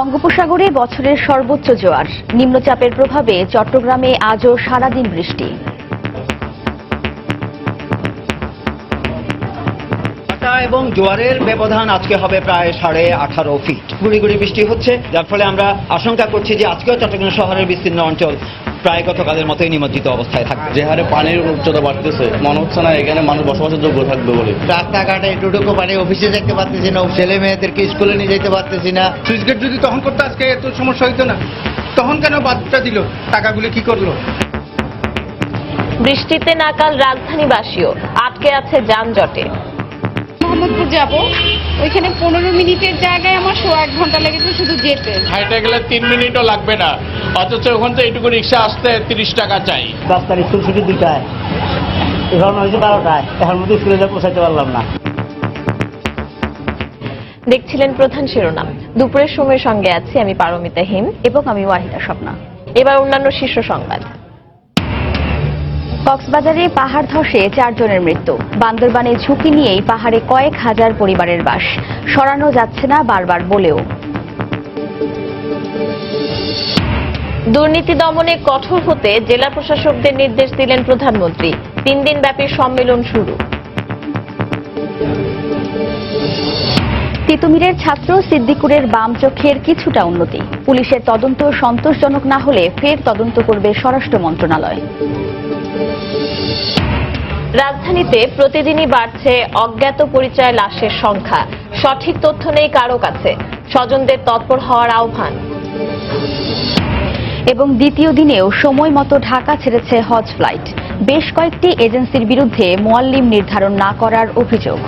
বঙ্গোপসাগরে বছরের সর্বোচ্চ জোয়ার, নিম্নচাপের প্রভাবে চট্টগ্রামে আজও সারাদিন বৃষ্টি। এবং জোয়ারের ব্যবধান আজকে হবে প্রায় 18.5 ফিট। গুড়ি গুড়ি বৃষ্টি হচ্ছে, যার ফলে আমরা আশঙ্কা করছি যে আজকেও চট্টগ্রাম শহরের বিস্তীর্ণ অঞ্চল প্রায় গতকালের মতোই নিমজ্জিত অবস্থায় থাকবে। যে হারে পানির উচ্চতা বাড়তেছে, মনে হচ্ছে না এখানে মানুষ বসবাসের যোগ্য থাকবে বলে। রাস্তাঘাটে এটুকু পানি, অফিসে যেতে পারতেছি না, ছেলে মেয়েদেরকে স্কুলে নিয়ে যেতে পারতেছি না। সুইচ গেট যদি তখন করতে আজকে এত সমস্যা হইতো না, তখন কেন বাদটা দিল? টাকাগুলো কি করলো? বৃষ্টিতে নাকাল রাজধানীবাসীও, আটকে আছে যানজটে। মোহাম্মদপুর যাব, ওইখানে 15 মিনিটের জায়গায় আমার 1 ঘন্টা লেগেছে শুধু যেতে। হাইটে গেলে 3 মিনিটও লাগবে না, অথচ ওখান থেকে এইটুকু রিক্সা আসতে 30 টাকা চাই। 10 তারিখ স্কুল ছুটি 2টায়, এখন হয়েছে 12টায়, এখন মধ্যে স্কুলে যা পৌঁছাইতে পারলাম না। দেখছিলেন প্রধান শিরোনাম। দুপুরের সময়ের সঙ্গে আছি আমি পারমিতা হিম এবং আমি ওয়াহিদা স্বপ্না। এবার অন্যান্য শীর্ষ সংবাদ। কক্সবাজারে পাহাড় ধসে 4 জনের মৃত্যু। বান্দরবানে ঝুঁকি নিয়েই পাহাড়ে কয়েক হাজার পরিবারের বাস, সরানো যাচ্ছে না বারবার বলেও। দুর্নীতি দমনে কঠোর হতে জেলা প্রশাসকদের নির্দেশ দিলেন প্রধানমন্ত্রী। 3 দিনব্যাপী সম্মেলন শুরু। তিতুমিরের ছাত্র সিদ্দিকুরের বাম চোখের কিছুটা উন্নতি। পুলিশের তদন্ত সন্তোষজনক না হলে ফের তদন্ত করবে স্বরাষ্ট্র মন্ত্রণালয়। রাজধানীতে প্রতিদিনই বাড়ছে অজ্ঞাত পরিচয় লাশের সংখ্যা। সঠিক তথ্য নেই কারো কাছে, স্বজনদের তৎপর হওয়ার আহ্বান। এবং দ্বিতীয় দিনেও সময় মতো ঢাকা ছেড়েছে হজ ফ্লাইট। বেশ কয়েকটি এজেন্সির বিরুদ্ধে মুয়াল্লিম নির্ধারণ না করার অভিযোগ।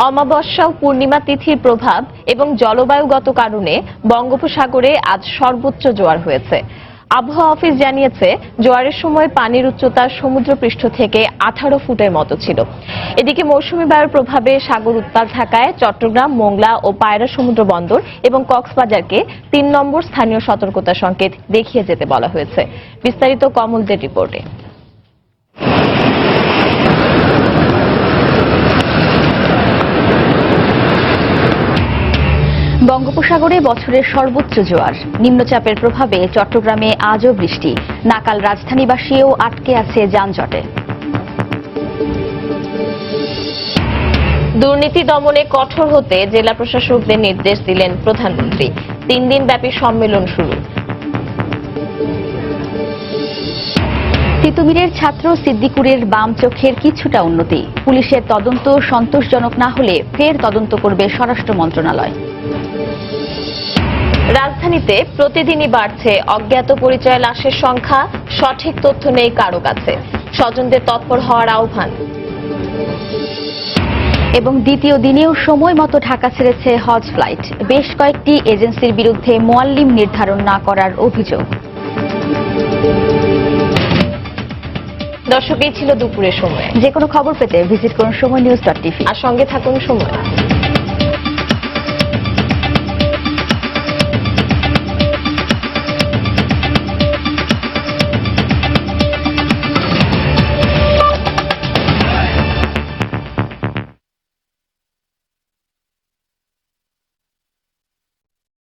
অমাবস্যা ও পূর্ণিমা তিথির প্রভাব এবং জলবায়ুগত কারণে বঙ্গোপসাগরে আজ সর্বোচ্চ জোয়ার হয়েছে। আবহাওয়া অফিস জানিয়েছে, জোয়ারের সময় পানির উচ্চতা সমুদ্রপৃষ্ঠ থেকে 18 ফুটের মতো ছিল। এদিকে মৌসুমী বায়ুর প্রভাবে সাগর উত্তাল থাকায় চট্টগ্রাম, মোংলা ও পায়রা সমুদ্র বন্দর এবং কক্সবাজারকে 3 নম্বর স্থানীয় সতর্কতা সংকেত দেখিয়ে যেতে বলা হয়েছে। বিস্তারিত কমলদের রিপোর্টে। বঙ্গোপসাগরে বছরের সর্বোচ্চ জোয়ার, নিম্নচাপের প্রভাবে চট্টগ্রামে আজও বৃষ্টি। নাকাল রাজধানীবাসীও আটকে আছে যানজটে। দুর্নীতি দমনে কঠোর হতে জেলা প্রশাসকদের নির্দেশ দিলেন প্রধানমন্ত্রী। 3 দিনব্যাপী সম্মেলন শুরু। তিতুমিরের ছাত্র সিদ্দিকুরের বাম চোখের কিছুটা উন্নতি। পুলিশের তদন্ত সন্তোষজনক না হলে ফের তদন্ত করবে স্বরাষ্ট্র মন্ত্রণালয়। রাজধানীতে প্রতিদিনই বাড়ছে অজ্ঞাত পরিচয় লাশের সংখ্যা। সঠিক তথ্য নেই কারো কাছে, স্বজনদের তৎপর হওয়ার আহ্বান। এবং দ্বিতীয় দিনেও সময় মতো ঢাকা ছেড়েছে হজ ফ্লাইট। বেশ কয়েকটি এজেন্সির বিরুদ্ধে মুয়াল্লিম নির্ধারণ না করার অভিযোগ। দর্শক, এই ছিল দুপুরের সময়। যে কোনো খবর পেতে ভিজিট করুন সময় নিউজ.টিভি আর সঙ্গে থাকুন সময়।